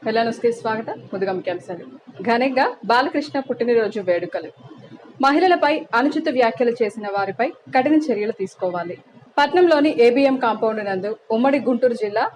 హెలానోస్కి స్వాగతం. ముందుగా ముఖ్యాంశాలు. ఘనంగా బాలకృష్ణ పుట్టినరోజు వేడుకలు. మహిళలపై అనుచిత వ్యాఖ్యలు చేసిన వారిపై కఠిన చర్యలు తీసుకోవాలి. పట్నంలోని ఏబిఎం కాంపౌండ్ నందు ఉమ్మడి గుంటూరు జిల్లా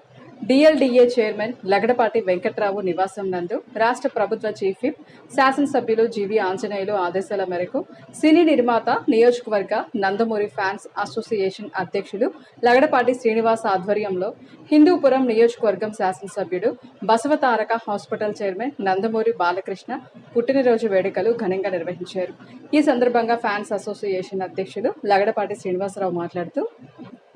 డిఎల్డిఏ చైర్మన్ లగడపాటి వెంకట్రావు నివాసం నందు రాష్ట్ర ప్రభుత్వ చీఫ్ విప్ శాసనసభ్యులు జీవి ఆంజనేయులు ఆదేశాల మేరకు సినీ నిర్మాత నియోజకవర్గ నందమూరి ఫ్యాన్స్ అసోసియేషన్ అధ్యక్షులు లగడపాటి శ్రీనివాస్ ఆధ్వర్యంలో హిందూపురం నియోజకవర్గం శాసనసభ్యుడు బసవతారక హాస్పిటల్ చైర్మన్ నందమూరి బాలకృష్ణ పుట్టినరోజు వేడుకలు ఘనంగా నిర్వహించారు. ఈ సందర్భంగా ఫ్యాన్స్ అసోసియేషన్ అధ్యక్షులు లగడపాటి శ్రీనివాసరావు మాట్లాడుతూ,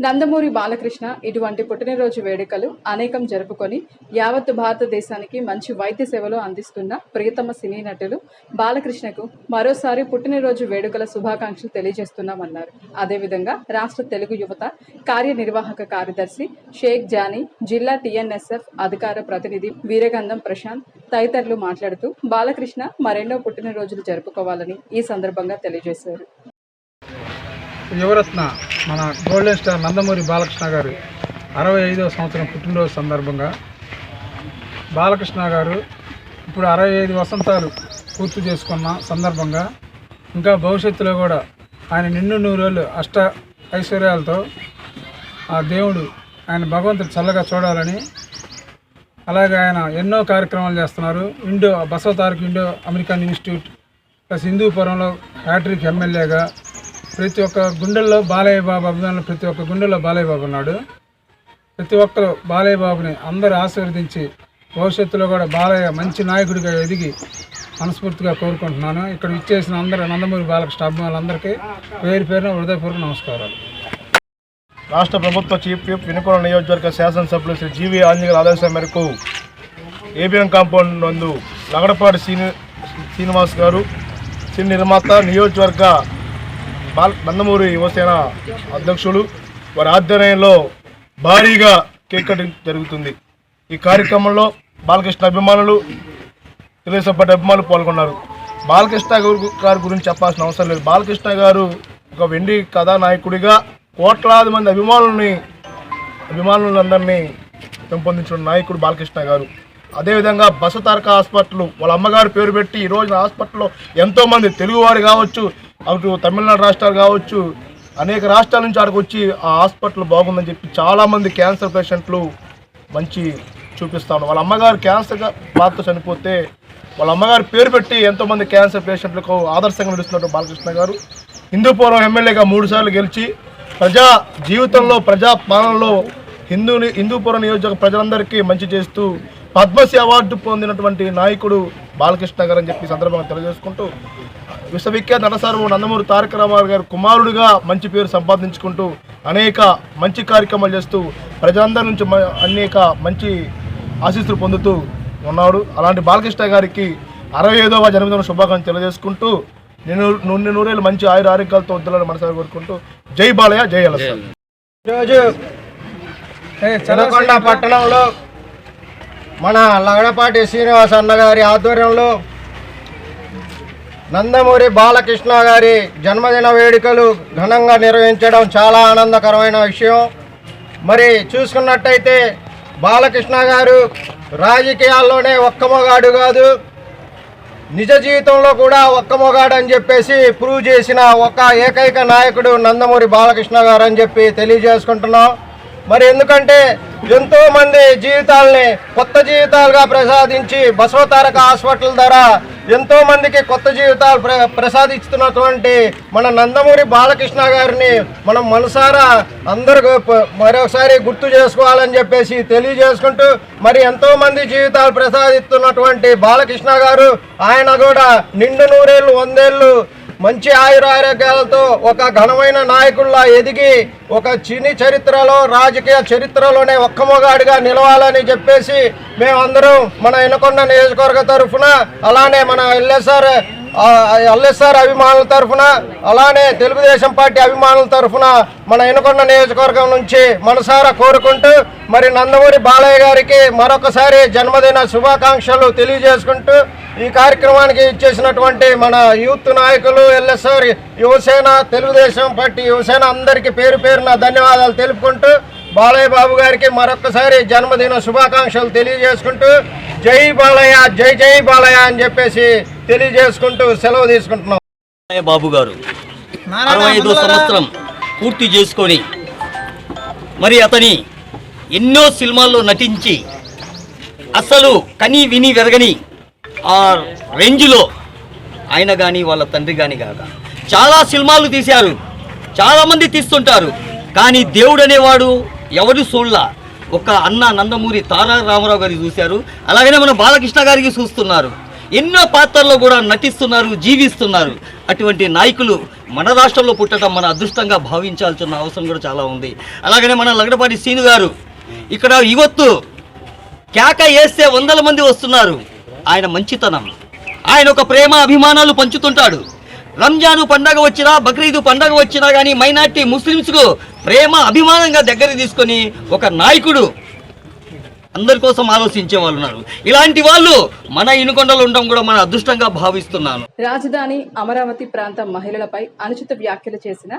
నందమూరి బాలకృష్ణ ఇటువంటి పుట్టినరోజు వేడుకలు అనేకం జరుపుకొని యావత్ భారతదేశానికి మంచి వైద్య సేవలు అందిస్తున్న ప్రియతమ సినీ నటులు బాలకృష్ణకు మరోసారి పుట్టినరోజు వేడుకల శుభాకాంక్షలు తెలియజేస్తున్నామన్నారు. అదేవిధంగా రాష్ట్ర తెలుగు యువత కార్యనిర్వాహక కార్యదర్శి షేక్ జానీ, జిల్లా టీఎన్ఎస్ఎఫ్ అధికార ప్రతినిధి వీరగంధం ప్రశాంత్ తదితరులు మాట్లాడుతూ బాలకృష్ణ మరెన్నో పుట్టినరోజులు జరుపుకోవాలని ఈ సందర్భంగా తెలియజేశారు. యువరత్న మన గోల్డెన్ స్టార్ నందమూరి బాలకృష్ణ గారు 65వ సంవత్సరం పుట్టినరోజు సందర్భంగా బాలకృష్ణ గారు ఇప్పుడు 65 వసంతాలు పూర్తి చేసుకున్న సందర్భంగా ఇంకా భవిష్యత్తులో కూడా ఆయన నిండు నూరేళ్ళు అష్ట ఐశ్వర్యాలతో ఆ దేవుడు ఆయన భగవంతుడు చల్లగా చూడాలని, అలాగే ఆయన ఎన్నో కార్యక్రమాలు చేస్తున్నారు. Basavataraka Indo American institute plus హిందూపురంలో హ్యాట్రిక్ ఎమ్మెల్యేగా ప్రతి ఒక్క గుండెల్లో బాలయ్య బాబు అభిమానులు, ప్రతి ఒక్క గుండెల్లో బాలయ్య బాబు ఉన్నాడు. ప్రతి ఒక్కరు బాలయ్య బాబుని అందరూ ఆశీర్వదించి భవిష్యత్తులో కూడా బాలయ్య మంచి నాయకుడిగా ఎదిగి మనస్ఫూర్తిగా కోరుకుంటున్నాను. ఇక్కడ ఇచ్చేసిన అందరూ నందమూరి బాలకృష్ణ అభిమానులందరికీ పేరు పేరున హృదయపూర్వక నమస్కారాలు. రాష్ట్ర ప్రభుత్వ చీఫ్ విప్ వినుకొండ నియోజకవర్గ శాసనసభ్యులు శ్రీ జీవి ఆంజనేయుల ఆదేశాల మేరకు ఏబిఎం కాంపౌండ్ నందు లగడపాటి శ్రీనివాస్ గారు సినీ నిర్మాత నియోజకవర్గ నందమూరి యువసేన అధ్యక్షులు వారి ఆధ్వర్యంలో భారీగా కేక్ కటింగ్ జరుగుతుంది. ఈ కార్యక్రమంలో బాలకృష్ణ అభిమానులు, తెలుగుదేశం పార్టీ అభిమానులు పాల్గొన్నారు. బాలకృష్ణ గారి గురించి చెప్పాల్సిన అవసరం లేదు. బాలకృష్ణ గారు ఒక వెండి కథానాయకుడిగా కోట్లాది మంది అభిమానులందరినీ పెంపొందించిన నాయకుడు బాలకృష్ణ గారు. అదేవిధంగా బసవతారక హాస్పిటల్ వాళ్ళ అమ్మగారు పేరు పెట్టి ఈ రోజున హాస్పిటల్లో ఎంతోమంది తెలుగువారు కావచ్చు, అటు తమిళనాడు రాష్ట్రాలు కావచ్చు, అనేక రాష్ట్రాల నుంచి అక్కడికి వచ్చి ఆ హాస్పిటల్ బాగుందని చెప్పి చాలామంది క్యాన్సర్ పేషెంట్లు మంచి చూపిస్తాను. వాళ్ళ అమ్మగారు క్యాన్సర్ బాధతో చనిపోతే వాళ్ళ అమ్మగారు పేరు పెట్టి ఎంతోమంది క్యాన్సర్ పేషెంట్లకు ఆదర్శంగా నడుస్తున్నట్టు బాలకృష్ణ గారు హిందూపురం ఎమ్మెల్యేగా 3 సార్లు గెలిచి ప్రజా పాలనలో హిందూపురం నియోజకవర్గ ప్రజలందరికీ మంచి చేస్తూ పద్మశ్రీ అవార్డు పొందినటువంటి నాయకుడు బాలకృష్ణ గారు అని చెప్పి సందర్భంగా తెలియజేసుకుంటూ, విశ్వవిఖ్యాత నటసార్వభౌముడు నందమూరి తారక రామారావు గారు కుమారుడిగా మంచి పేరు సంపాదించుకుంటూ అనేక మంచి కార్యక్రమాలు చేస్తూ ప్రజలందరి నుంచి అనేక మంచి ఆశీస్సులు పొందుతూ ఉన్నాడు. అలాంటి బాలకృష్ణ గారికి 65వ జన్మదిన శుభాకాంక్షలు తెలియజేసుకుంటూ నూరేళ్ళు మంచి ఆయుర ఆరోగ్యాలతో వద్దులని మనసారి కోరుకుంటూ జై బాలయ్య, జై ఎలస. ఈరోజు వినుకొండ పట్టణంలో మన లగడపాటి శ్రీనివాస్ అన్నగారి ఆధ్వర్యంలో నందమూరి బాలకృష్ణ గారి జన్మదిన వేడుకలు ఘనంగా నిర్వహించడం చాలా ఆనందకరమైన విషయం. మరి చూసుకున్నట్టయితే బాలకృష్ణ గారు రాజకీయాల్లోనే ఒక్క మొగాడు కాదు, నిజ జీవితంలో కూడా ఒక్క మొగాడు అని చెప్పేసి ప్రూవ్ చేసిన ఒక ఏకైక నాయకుడు నందమూరి బాలకృష్ణ గారు అని చెప్పి తెలియజేసుకుంటున్నాం. మరి ఎందుకంటే ఎంతోమంది జీవితాలని కొత్త జీవితాలుగా ప్రసాదించి బసవతారక హాస్పిటల్ ద్వారా ఎంతోమందికి కొత్త జీవితాలు ప్రసాదిస్తున్నటువంటి మన నందమూరి బాలకృష్ణ గారిని మనం మనసారా అందరూ మరొకసారి గుర్తు చేసుకోవాలని చెప్పేసి తెలియజేసుకుంటూ, మరి ఎంతోమంది జీవితాలు ప్రసాదిస్తున్నటువంటి బాలకృష్ణ గారు ఆయన కూడా నిండు నూరేళ్ళు 100 ఏళ్ళు మంచి ఆయురారోగ్యాలతో ఒక ఘనమైన నాయకుల్లా ఎదిగి ఒక చిన్ని చరిత్రలో, రాజకీయ చరిత్రలోనే ఒక్క మొగాడిగా నిలవాలని చెప్పేసి మేమందరం మన వినుకొండ నియోజకవర్గ తరఫున, అలానే మన ఎల్ఎస్ఆర్ అభిమానుల తరఫున, అలానే తెలుగుదేశం పార్టీ అభిమానుల తరఫున మన వినుకొండ నియోజకవర్గం నుంచి మనసారా కోరుకుంటూ, మరి నందమూరి బాలయ్య గారికి మరొకసారి జన్మదిన శుభాకాంక్షలు తెలియజేసుకుంటూ, ఈ కార్యక్రమానికి ఇచ్చేసినటువంటి మన యూత్ నాయకులు, ఎల్ఎస్ఆర్ యువసేన, తెలుగుదేశం పార్టీ యువసేన అందరికీ పేరు పేరున ధన్యవాదాలు తెలుపుకుంటూ బాలయ్య బాబు గారికి మరొకసారి జన్మదిన శుభాకాంక్షలు తెలియజేసుకుంటూ జై బాలయ్య, జై జై బాలయ్య అని చెప్పేసి తెలియజేసుకుంటూ సెలవు తీసుకుంటున్నాం. బాలయ్య బాబు గారు 65వ సంవత్సరం పూర్తి చేసుకొని మరి అతని ఎన్నో సినిమాల్లో నటించి అసలు కని విని వెరగని ఆ రేంజ్లో ఆయన కానీ వాళ్ళ తండ్రి కానీ కాక చాలా సినిమాలు తీశారు, చాలామంది తీస్తుంటారు. కానీ దేవుడు అనేవాడు ఎవరు చూడలా. ఒక అన్న నందమూరి తారక రామారావు గారికి చూశారు, అలాగనే మన బాలకృష్ణ గారికి చూస్తున్నారు. ఎన్నో పాత్రల్లో కూడా నటిస్తున్నారు, జీవిస్తున్నారు. అటువంటి నాయకులు మన రాష్ట్రంలో పుట్టడం మన అదృష్టంగా భావించాల్సిన అవసరం కూడా చాలా ఉంది. అలాగనే మన లగడపాటి శ్రీను గారు ఇక్కడ యువత్తు కేక వేస్తే 100 మంది వస్తున్నారు. ఆయన మంచితనం, ఆయన ఒక ప్రేమ అభిమానాలు పంచుతుంటాడు. రంజాను పండగ వచ్చినా, బక్రీదు పండగ వచ్చినా కానీ మైనార్టీ ముస్లిమ్స్కు ప్రేమ అభిమానంగా దగ్గరికి తీసుకొని ఒక నాయకుడు అందరి కోసం ఆలోచించే వాళ్ళు ఉన్నారు. ఇలాంటి వాళ్ళు మన ఇనుకొండలో ఉండడం కూడా మన అదృష్టంగా భావిస్తున్నాను. రాజధాని అమరావతి ప్రాంత మహిళలపై అనుచిత వ్యాఖ్యలు చేసిన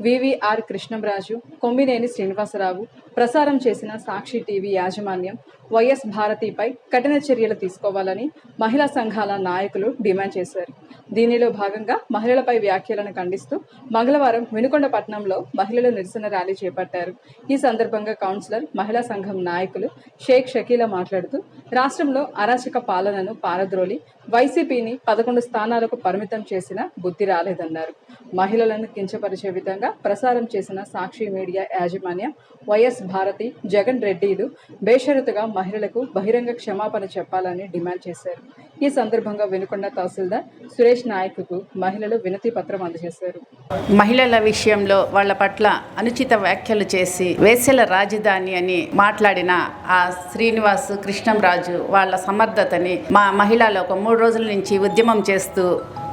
వివిఆర్ కృష్ణంరాజు, కొమ్మినేని శ్రీనివాసరావు ప్రసారం చేసిన సాక్షి టీవీ యాజమాన్యం వైఎస్ భారతిపై కఠిన చర్యలు తీసుకోవాలని మహిళా సంఘాల నాయకులు డిమాండ్ చేశారు. దీనిలో భాగంగా మహిళలపై వ్యాఖ్యలను ఖండిస్తూ మంగళవారం వినుకొండ పట్టణంలో మహిళలు నిరసన ర్యాలీ చేపట్టారు. ఈ సందర్భంగా కౌన్సిలర్, మహిళా సంఘం నాయకులు షేక్ షకీలా మాట్లాడుతూ రాష్ట్రంలో అరాచక పాలనను పారద్రోలి వైసీపీని 11 స్థానాలకు పరిమితం చేసిన బుద్ధి రాలేదన్నారు. మహిళలను కించపరిచే విధంగా ప్రసారం చేసిన సాక్షి మీడియా యాజమాన్యం వైఎస్ భారతి, జగన్ రెడ్డిలు బేషరతుగా మహిళలకు బహిరంగ క్షమాపణ చెప్పాలని డిమాండ్ చేశారు. ఈ సందర్భంగా వినుకొండ తహసీల్దార్ సురేష్ నాయక్కు మహిళలు వినతి పత్రం అందజేశారు. మహిళల విషయంలో వాళ్ళ పట్ల అనుచిత వ్యాఖ్యలు చేసి వేశ్యల రాజధాని అని మాట్లాడిన ఆ శ్రీనివాస్, కృష్ణంరాజు వాళ్ళ సమర్థతని మా మహిళలు ఒక 3 రోజుల నుంచి ఉద్యమం చేస్తూ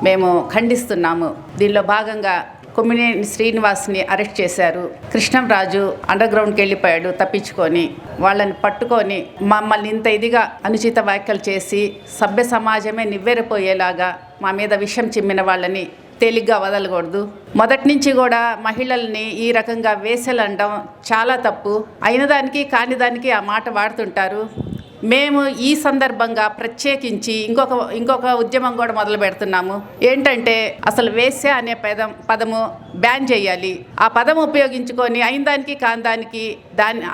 మేము ఖండిస్తున్నాము. దీనిలో భాగంగా కొమ్మినేని శ్రీనివాస్ని అరెస్ట్ చేశారు. కృష్ణంరాజు అండర్ గ్రౌండ్కి వెళ్ళిపోయాడు తప్పించుకొని. వాళ్ళని పట్టుకొని మమ్మల్ని ఇంత ఇదిగా అనుచిత వ్యాఖ్యలు చేసి సభ్య సమాజమే నివ్వెరపోయేలాగా మా మీద విషం చిమ్మిన వాళ్ళని తేలిగ్గా వదలకూడదు. మొదటి నుంచి కూడా మహిళల్ని ఈ రకంగా వేసెలండం చాలా తప్పు. అయిన దానికి కాని దానికి ఆ మాట వాడుతుంటారు. మేము ఈ సందర్భంగా ప్రత్యేకించి ఇంకొక ఉద్యమం కూడా మొదలు పెడుతున్నాము. ఏంటంటే అసలు వేశ్య అనే పదము బ్యాన్ చేయాలి. ఆ పదం ఉపయోగించుకొని అయిన దానికి కాని దానికి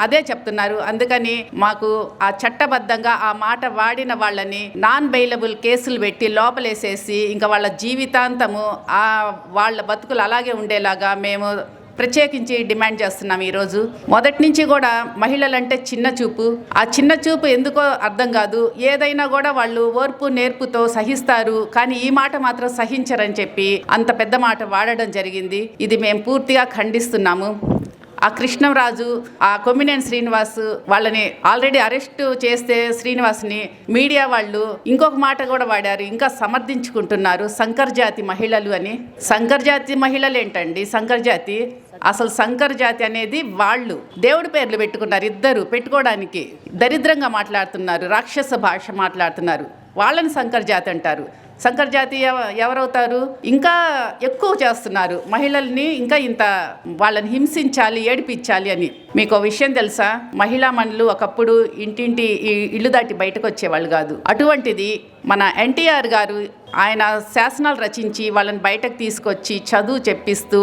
అదే చెప్తున్నారు. అందుకని మాకు ఆ చట్టబద్ధంగా ఆ మాట వాడిన వాళ్ళని నాన్ బెయిలబుల్ కేసులు పెట్టి లోపలేసేసి ఇంకా వాళ్ళ జీవితాంతము వాళ్ళ బతుకులు అలాగే ఉండేలాగా మేము ప్రత్యేకించి డిమాండ్ చేస్తున్నాం. ఈరోజు మొదటి నుంచి కూడా మహిళలంటే చిన్న చూపు. ఆ చిన్న చూపు ఎందుకో అర్థం కాదు. ఏదైనా కూడా వాళ్ళు ఓర్పు నేర్పుతో సహిస్తారు, కానీ ఈ మాట మాత్రం సహించరని చెప్పి అంత పెద్ద మాట వాడడం జరిగింది. ఇది మేము పూర్తిగా ఖండిస్తున్నాము. ఆ కృష్ణంరాజు, ఆ కొమ్మినేని శ్రీనివాస్ వాళ్ళని ఆల్రెడీ అరెస్ట్ చేస్తే శ్రీనివాస్ని మీడియా వాళ్ళు ఇంకొక మాట కూడా వాడారు, ఇంకా సమర్థించుకుంటున్నారు సంకర్ జాతి మహిళలు అని. సంకర్ జాతి మహిళలు ఏంటండి? సంకర్ జాతి అసలు సంకర్ జాతి అనేది వాళ్ళు దేవుడి పేర్లు పెట్టుకున్నారు. ఇద్దరు పెట్టుకోవడానికి దరిద్రంగా మాట్లాడుతున్నారు, రాక్షస భాష మాట్లాడుతున్నారు. వాళ్ళని సంకర్ జాతి అంటారు. సంకర్ జాతి ఎవరవుతారు? ఇంకా ఎక్కువ చేస్తున్నారు మహిళల్ని, ఇంకా ఇంత వాళ్ళని హింసించాలి, ఏడిపించాలి అని. మీకు విషయం తెలుసా? మహిళా మనులు ఒకప్పుడు ఇంటింటి ఇల్లు దాటి బయటకు వచ్చేవాళ్ళు కాదు. అటువంటిది మన ఎన్టీఆర్ గారు ఆయన శాసనాలు రచించి వాళ్ళని బయటకు తీసుకొచ్చి చదువు చెప్పిస్తూ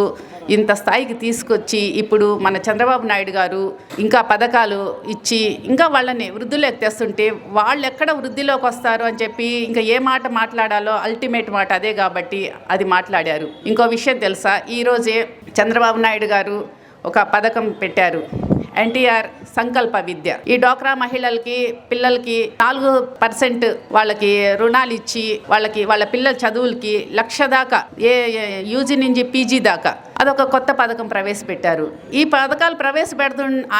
ఇంత స్థాయికి తీసుకొచ్చి ఇప్పుడు మన చంద్రబాబు నాయుడు గారు ఇంకా పథకాలు ఇచ్చి ఇంకా వాళ్ళని వృద్ధిలోకి తెస్తుంటే వాళ్ళు ఎక్కడ వృద్ధిలోకి వస్తారు అని చెప్పి ఇంకా ఏ మాట మాట్లాడాలో అల్టిమేట్ మాట అదే కాబట్టి అది మాట్లాడారు. ఇంకో విషయం తెలుసా? ఈరోజే చంద్రబాబు నాయుడు గారు ఒక పథకం పెట్టారు, ఎన్టీఆర్ సంకల్ప విద్య. ఈ డ్వాక్రా మహిళలకి పిల్లలకి 4% వాళ్ళకి రుణాలు ఇచ్చి వాళ్ళ పిల్లల చదువులకి 1,00,000 దాకా, యూజీ నుంచి పీజీ దాకా అదొక కొత్త పథకం ప్రవేశపెట్టారు. ఈ పథకాలు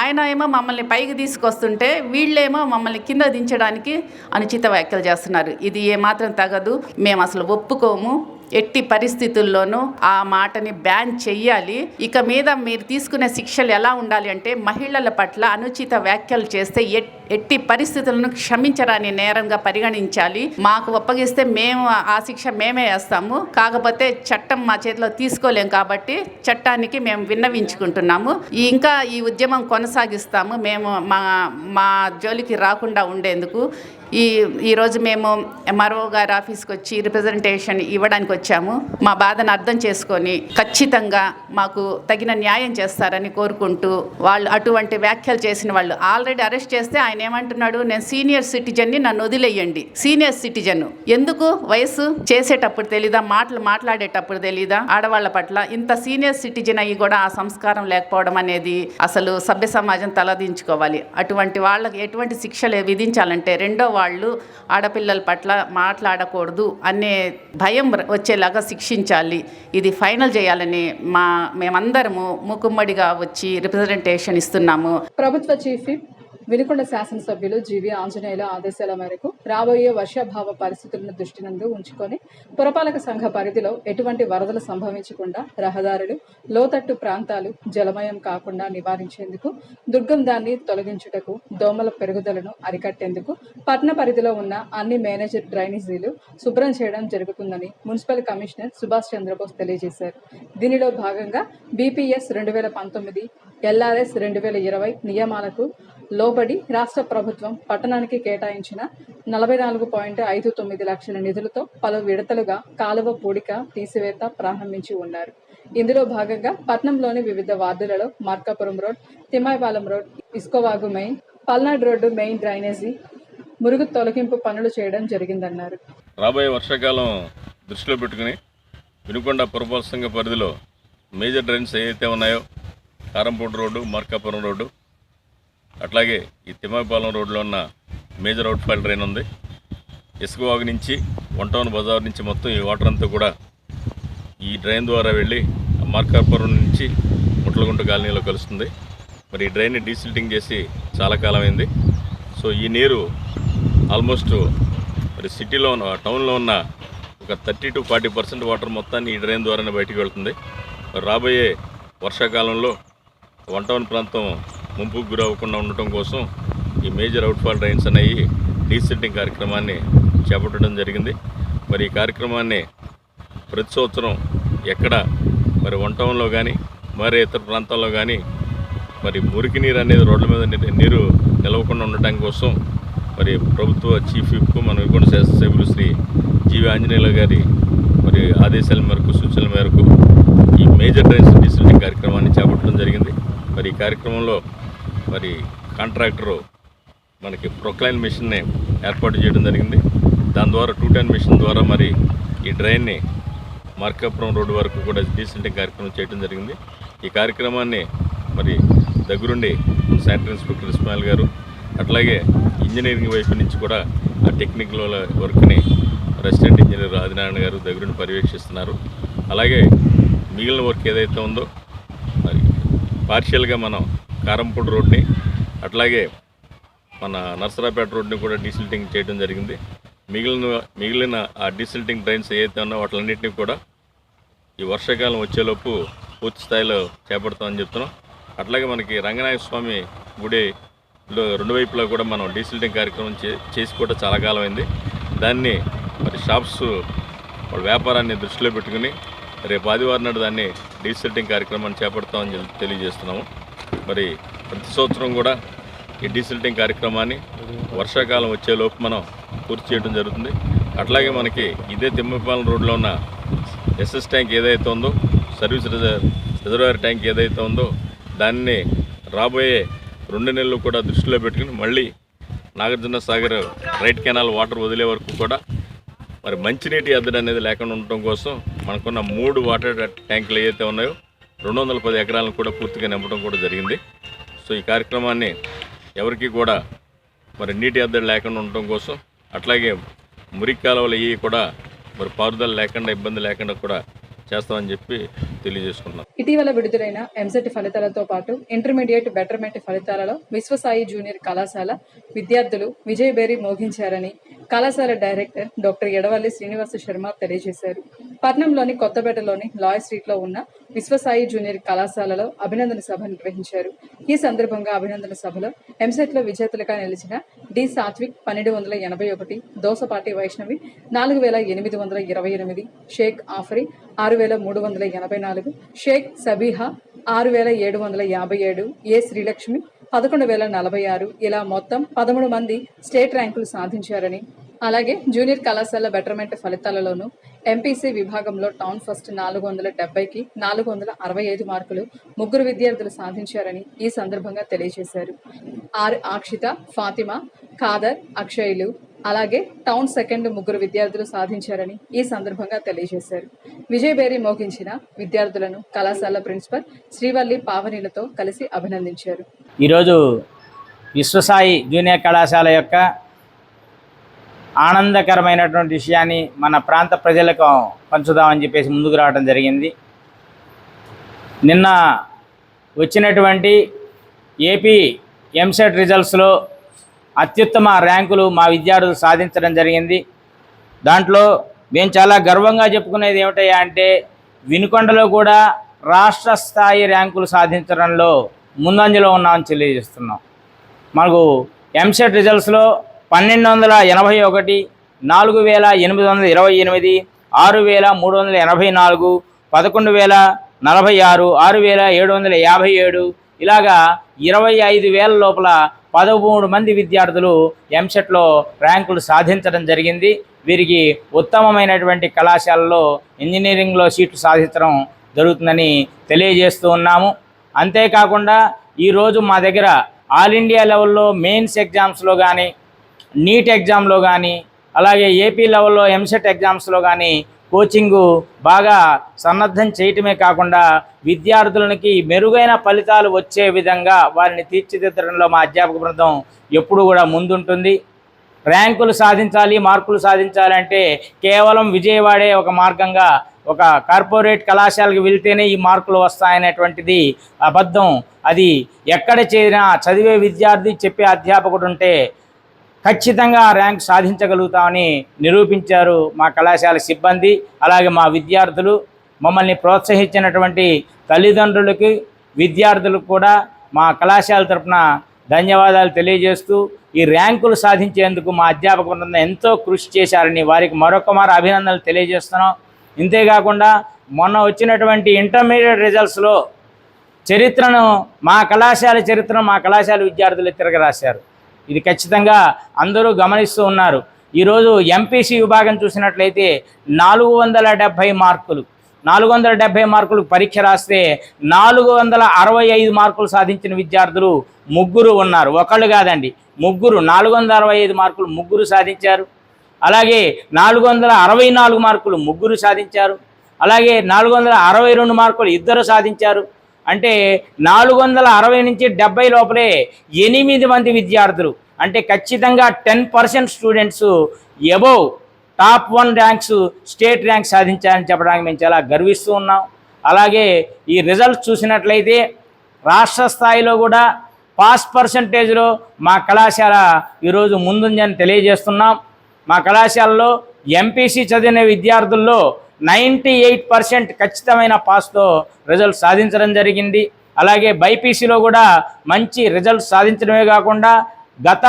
ఆయన ఏమో మమ్మల్ని పైకి తీసుకొస్తుంటే వీళ్ళేమో మమ్మల్ని కింద దించడానికి అనుచిత వ్యాఖ్యలు చేస్తున్నారు. ఇది ఏమాత్రం తగదు, మేము అసలు ఒప్పుకోము. ఎట్టి పరిస్థితుల్లోనూ ఆ మాటని బ్యాన్ చెయ్యాలి. ఇక మీద మీరు తీసుకునే శిక్షలు ఎలా ఉండాలి అంటే, మహిళల పట్ల అనుచిత వ్యాఖ్యలు చేస్తే ఎట్టి పరిస్థితులను క్షమించరాని నేరంగా పరిగణించాలి. మాకు ఒప్పగిస్తే మేము ఆ శిక్ష మేమే వేస్తాము. కాకపోతే చట్టం మా చేతిలో తీసుకోలేం కాబట్టి చట్టానికి మేము విన్నవించుకుంటున్నాము. ఇంకా ఈ ఉద్యమం కొనసాగిస్తాము. మేము మా జోలికి రాకుండా ఉండేందుకు ఈరోజు మేము ఎంఆర్ఓ గారి ఆఫీస్కి వచ్చి రిప్రజెంటేషన్ ఇవ్వడానికి వచ్చాము. మా బాధను అర్థం చేసుకొని ఖచ్చితంగా మాకు తగిన న్యాయం చేస్తారని కోరుకుంటూ, వాళ్ళు అటువంటి వ్యాఖ్యలు చేసిన వాళ్ళు ఆల్రెడీ అరెస్ట్ చేస్తే ఆయన ఏమంటున్నాడు, నేను సీనియర్ సిటిజన్ని, నన్ను వదిలేయండి. సీనియర్ సిటిజన్ ఎందుకు? వయసు చేసేటప్పుడు తెలీదా? మాట్లాడేటప్పుడు తెలీదా? ఆడవాళ్ల పట్ల ఇంత సీనియర్ సిటిజన్ అయ్యి కూడా ఆ సంస్కారం లేకపోవడం అనేది అసలు సభ్య సమాజం తలదించుకోవాలి. అటువంటి వాళ్ళకి ఎటువంటి శిక్షలు విధించాలంటే, రెండో వాళ్ళు ఆడపిల్లల పట్ల మాట్లాడకూడదు అనే భయం వచ్చేలాగా శిక్షించాలి. ఇది ఫైనల్ చేయాలని మేమందరము మూకుమ్మడిగా వచ్చి రిప్రజెంటేషన్ ఇస్తున్నాము. ప్రభుత్వ చీఫ్ విప్ వినుకొండ శాసనసభ్యులు జీవి ఆంజనేయుల ఆదేశాల మేరకు రాబోయే వర్షాభావ పరిస్థితులను దృష్టినందు ఉంచుకొని పురపాలక సంఘ పరిధిలో ఎటువంటి వరదలు సంభవించకుండా రహదారులు, లోతట్టు ప్రాంతాలు జలమయం కాకుండా నివారించేందుకు, దుర్గంధాన్ని తొలగించుటకు, దోమల పెరుగుదలను అరికట్టేందుకు పట్టణ పరిధిలో ఉన్న అన్ని మేనేజర్ డ్రైనేజీలు శుభ్రం చేయడం జరుగుతుందని మున్సిపల్ కమిషనర్ సుభాష్ చంద్రబోస్ తెలియజేశారు. దీనిలో భాగంగా BPS 2019 LRS 2020 నియమాలకు లోబడి రాష్ట్ర ప్రభుత్వం పట్టణానికి కేటాయించిన 44.59 లక్షల నిధులతో పలు విడతలుగా కాలువ పూడిక తీసివేత ప్రారంభించి ఉన్నారు. ఇందులో భాగంగా పట్టణంలోని వివిధ వార్డులలో Markapuram road, Timmayipalem road, Iskovagu main, Palnadu road main drainage మురుగు తొలగింపు పనులు చేయడం జరిగిందన్నారు. రాబోయే వర్షాకాలం దృష్టిలో పెట్టుకుని వినుకొండ పురపాలక సంఘ పరిధిలో మేజర్ డ్రైన్స్ ఏవైతే ఉన్నాయో, కారంపూడి రోడ్డు, మార్కాపురం రోడ్డు, అట్లాగే ఈ తిమ్మాయిపాలెం రోడ్లో ఉన్న మేజర్ అవుట్ఫాల్ డ్రైన్ ఉంది. ఇసుకవాగు నుంచి వన్ బజార్ నుంచి మొత్తం ఈ వాటర్ అంతా కూడా ఈ డ్రైన్ ద్వారా వెళ్ళి మార్కాపురం నుంచి ముట్లగుంట కాలనీలో కలుస్తుంది. మరి ఈ డ్రైన్ని డీసిల్టింగ్ చేసి చాలా కాలం అయింది. సో ఈ నీరు ఆల్మోస్ట్ మరి సిటీలో ఉన్న టౌన్లో ఉన్న ఒక 30 to 40% వాటర్ మొత్తాన్ని ఈ డ్రైన్ ద్వారానే బయటికి వెళ్తుంది. మరి రాబోయే వర్షాకాలంలో వన్ టౌన్ ప్రాంతం ముంపుకు గురవ్వకుండా ఉండటం కోసం ఈ మేజర్ అవుట్ఫాల్ డ్రైన్స్ అనేవి డీసిల్టింగ్ కార్యక్రమాన్ని చేపట్టడం జరిగింది. మరి ఈ కార్యక్రమాన్ని ప్రతి సంవత్సరం ఎక్కడ మరి వన్ టౌన్లో కానీ మరి ఇతర ప్రాంతాల్లో కానీ మరి మురికి నీరు అనేది రోడ్ల మీద నీరు నిలవకుండా ఉండటం కోసం మరి ప్రభుత్వ చీఫ్ విప్ మన వినుకొండ శాసనసభ్యులు శ్రీ జీవి ఆంజనేయుల గారి మరి ఆదేశాల మేరకు, సూచనల మేరకు ఈ మేజర్ డ్రైన్స్ డీసిల్టింగ్ కార్యక్రమాన్ని చేపట్టడం జరిగింది. మరి ఈ కార్యక్రమంలో మరి కాంట్రాక్టరు మనకి ప్రొక్లైన్ మిషన్ని ఏర్పాటు చేయడం జరిగింది. దాని ద్వారా 210 మిషన్ ద్వారా మరి ఈ డ్రైన్ని మార్కాపురం రోడ్డు వరకు కూడా డీసిల్టింగ్ కార్యక్రమం చేయడం జరిగింది. ఈ కార్యక్రమాన్ని మరి దగ్గరుండి శానిటరీ ఇన్స్పెక్టర్ ఇస్మాయిల్ గారు, అట్లాగే ఇంజనీరింగ్ వైపు నుంచి కూడా ఆ టెక్నికల్ వర్క్ని రెసిడెంట్ ఇంజనీర్ ఆదినారాయణ గారు దగ్గరుండి పర్యవేక్షిస్తున్నారు. అలాగే మిగిలిన వర్క్ ఏదైతే ఉందో మరి పార్షియల్గా మనం కారంపూడి రోడ్ని, అట్లాగే మన నర్సరాపేట రోడ్ని కూడా డీసిల్టింగ్ చేయడం జరిగింది. మిగిలిన ఆ డీసిల్టింగ్ డ్రైన్స్ ఏవైతే ఉన్నాయో వాటిలన్నింటినీ కూడా ఈ వర్షాకాలం వచ్చేలోపు పూర్తి స్థాయిలో చేపడతామని చెప్తున్నాం. అట్లాగే మనకి రంగనాయక స్వామి గుడిలో రెండు వైపులా కూడా మనం డీసిల్టింగ్ కార్యక్రమం చేసి కూడా చాలా కాలం అయింది. దాన్ని మరి షాప్స్ వాళ్ళ వ్యాపారాన్ని దృష్టిలో పెట్టుకుని రేపు ఆదివారం నాడు దాన్ని డీసిల్టింగ్ కార్యక్రమాన్ని చేపడతామని తెలియజేస్తున్నాము. మరి ప్రతి సంవత్సరం కూడా ఈ డీసిల్టింగ్ కార్యక్రమాన్ని వర్షాకాలం వచ్చేలోపు మనం పూర్తి చేయడం జరుగుతుంది. అట్లాగే మనకి ఇదే తిమ్మాయిపాలెం రోడ్లో ఉన్న SS ట్యాంక్ ఏదైతే ఉందో, సర్వీస్ రిజర్వాయర్ ట్యాంక్ ఏదైతే ఉందో దాన్ని రాబోయే 2 నెలలు కూడా దృష్టిలో పెట్టుకుని మళ్ళీ Nagarjuna Sagar right canal water వదిలే వరకు కూడా మరి మంచినీటి ఎద్దడి అనేది లేకుండా ఉండటం కోసం మనకున్న 3 వాటర్ ట్యాంకులు ఏవైతే ఉన్నాయో 210 ఎకరాలను కూడా పూర్తిగా నింపడం కూడా జరిగింది. సో ఈ కార్యక్రమాన్ని ఎవరికి కూడా మరి నీటి ఎద్దడి లేకుండా ఉండటం కోసం, అట్లాగే మురికి కాలువలు ఇవి కూడా మరి పారుదల లేకుండా, ఇబ్బంది లేకుండా కూడా చేస్తామని చెప్పి తెలియజేసుకున్నాం. ఇటీవల విడుదలైన ఎంసెట్ ఫలితాలతో పాటు ఇంటర్మీడియట్ బెటర్మెంట్ ఫలితాలలో విశ్వసాయి జూనియర్ కళాశాల విద్యార్థులు విజయబేరి మోగించారని కళాశాల డైరెక్టర్ డాక్టర్ ఎడవల్లి శ్రీనివాస శర్మ తెలియజేశారు. పట్నంలోని కొత్తపేటలోని లాయర్ స్ట్రీట్లో ఉన్న విశ్వసాయి జూనియర్ కళాశాలలో అభినందన సభ నిర్వహించారు. ఈ సందర్భంగా అభినందన సభలో ఎంసెట్లో విజేతలుగా నిలిచిన డి సాత్విక్ 1281, దోసపాటి వైష్ణవి 4828, షేక్ ఆఫరీ 6384, షేక్ సబీహా 6757, ఏ శ్రీలక్ష్మి 11,046 ఇలా మొత్తం 13 మంది స్టేట్ ర్యాంకులు సాధించారని, అలాగే జూనియర్ కళాశాల బెటర్మెంట్ ఫలితాలలోనూ ఎంపీసీ విభాగంలో టౌన్ ఫస్ట్ 470కి 465 మార్కులు 3 విద్యార్థులు సాధించారని ఈ సందర్భంగా తెలియజేశారు. ఆర్ అక్షిత, ఫాతిమా, ఖాదర్, అక్షయ్లు, అలాగే టౌన్ సెకండ్ 3 విద్యార్థులు సాధించారని ఈ సందర్భంగా తెలియజేశారు. విజయబేరి మోగించిన విద్యార్థులను కళాశాల ప్రిన్సిపల్ శ్రీవల్లి పావనిలతో కలిసి అభినందించారు. ఈరోజు విశ్వసాయి జూనియర్ కళాశాల యొక్క ఆనందకరమైనటువంటి విషయాన్ని మన ప్రాంత ప్రజలకు పంచుదామని చెప్పేసి ముందుకు రావడం జరిగింది. నిన్న వచ్చినటువంటి ఏపీ ఎంసెట్ రిజల్ట్స్లో అత్యుత్తమ ర్యాంకులు మా విద్యార్థులు సాధించడం జరిగింది. దాంట్లో మేము చాలా గర్వంగా చెప్పుకునేది ఏమిటయ్యా అంటే, వినుకొండలో కూడా రాష్ట్ర స్థాయి ర్యాంకులు సాధించడంలో ముందంజలో ఉన్నామని తెలియజేస్తున్నాం. మనకు ఎంసెట్ రిజల్ట్స్లో 1281, 4828, 6384, 11046, 6757 ఇలాగా 25,000 లోపల 13 మంది విద్యార్థులు ఎంసెట్లో ర్యాంకులు సాధించడం జరిగింది. వీరికి ఉత్తమమైనటువంటి కళాశాలలో ఇంజనీరింగ్లో సీట్లు సాధించడం జరుగుతుందని తెలియజేస్తూ ఉన్నాము. అంతేకాకుండా ఈరోజు మా దగ్గర ఆల్ ఇండియా లెవెల్లో మెయిన్స్ ఎగ్జామ్స్లో కానీ, నీట్ ఎగ్జామ్లో కానీ, అలాగే ఏపీ లెవెల్లో ఎంసెట్ ఎగ్జామ్స్లో కానీ కోచింగు బాగా సన్నద్ధం చేయటమే కాకుండా విద్యార్థులకి మెరుగైన ఫలితాలు వచ్చే విధంగా వారిని తీర్చిదిద్దడంలో మా అధ్యాపక బృందం ఎప్పుడు కూడా ముందుంటుంది. ర్యాంకులు సాధించాలి, మార్కులు సాధించాలంటే కేవలం విజయవాడే ఒక మార్గంగా, ఒక కార్పొరేట్ కళాశాలకు వెళ్తేనే ఈ మార్కులు వస్తాయనేటువంటిది అబద్ధం. అది ఎక్కడ చేరినా చదివే విద్యార్థి, చెప్పే అధ్యాపకుడు ఉంటే ఖచ్చితంగా ర్యాంక్ సాధించగలుగుతామని నిరూపించారు మా కళాశాల సిబ్బంది. అలాగే మా విద్యార్థులు, మమ్మల్ని ప్రోత్సహించినటువంటి తల్లిదండ్రులకి, విద్యార్థులకు కూడా మా కళాశాల తరఫున ధన్యవాదాలు తెలియజేస్తూ, ఈ ర్యాంకులు సాధించేందుకు మా అధ్యాపక బృందం ఎంతో కృషి చేశారని వారికి మరొకమారు అభినందనలు తెలియజేస్తున్నాం. ఇంతేకాకుండా మొన్న వచ్చినటువంటి ఇంటర్మీడియట్ రిజల్ట్స్లో చరిత్రను, మా కళాశాల చరిత్రను మా కళాశాల విద్యార్థులు తిరగరాశారు. ఇది ఖచ్చితంగా అందరూ గమనిస్తూ ఉన్నారు. ఈరోజు ఎంపీసీ విభాగం చూసినట్లయితే 470 మార్కులు, 470 మార్కులు పరీక్ష రాస్తే 465 మార్కులు సాధించిన విద్యార్థులు 3 ఉన్నారు. ఒకళ్ళు కాదండి, 3, 465 మార్కులు 3 సాధించారు. అలాగే 464 మార్కులు 3 సాధించారు. అలాగే 462 మార్కులు 2 సాధించారు. అంటే 460 నుంచి 70 లోపలే 8 మంది విద్యార్థులు, అంటే ఖచ్చితంగా 10% students above top 1 ranks, state rank సాధించారని చెప్పడానికి మేము చాలా గర్విస్తూ ఉన్నాం. అలాగే ఈ రిజల్ట్స్ చూసినట్లయితే రాష్ట్ర స్థాయిలో కూడా పాస్ పర్సంటేజ్లో మా కళాశాల ఈరోజు ముందుందని తెలియజేస్తున్నాం. మా కళాశాలలో ఎంపీసీ చదివిన విద్యార్థుల్లో 98% ఖచ్చితమైన పాస్తో రిజల్ట్ సాధించడం జరిగింది. అలాగే బైపీసీలో కూడా మంచి రిజల్ట్ సాధించడమే కాకుండా గత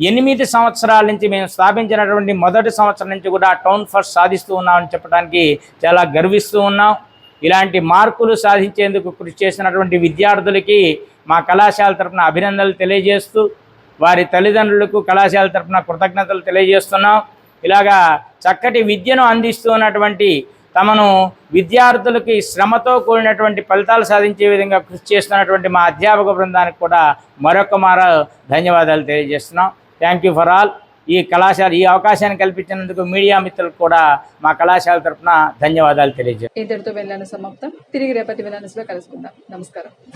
8 సంవత్సరాల నుంచి మేము స్థాపించినటువంటి మొదటి సంవత్సరం నుంచి కూడా టౌన్ ఫస్ట్ సాధిస్తూ ఉన్నామని చెప్పడానికి చాలా గర్విస్తూ ఉన్నాం. ఇలాంటి మార్కులు సాధించేందుకు కృషి చేసినటువంటి విద్యార్థులకి మా కళాశాల తరఫున అభినందనలు తెలియజేస్తూ, వారి తల్లిదండ్రులకు కళాశాల తరఫున కృతజ్ఞతలు తెలియజేస్తున్నాం. ఇలాగా చక్కటి విద్యను అందిస్తున్నటువంటి, తమను విద్యార్థులకి శ్రమతో కూడినటువంటి ఫలితాలు సాధించే విధంగా కృషి చేస్తున్నటువంటి మా అధ్యాపక బృందానికి కూడా మరొక ధన్యవాదాలు తెలియజేస్తున్నాం. Thank you for all. ఈ కళాశాల ఈ అవకాశాన్ని కల్పించినందుకు మీడియా మిత్రులకు కూడా మా కళాశాల తరఫున ధన్యవాదాలు తెలియజేస్తాం. ఇంతటితో వెళ్ళాను సమాప్తం. తిరిగి రేపటి వెళ్ళాను కలుసుకుందాం. నమస్కారం.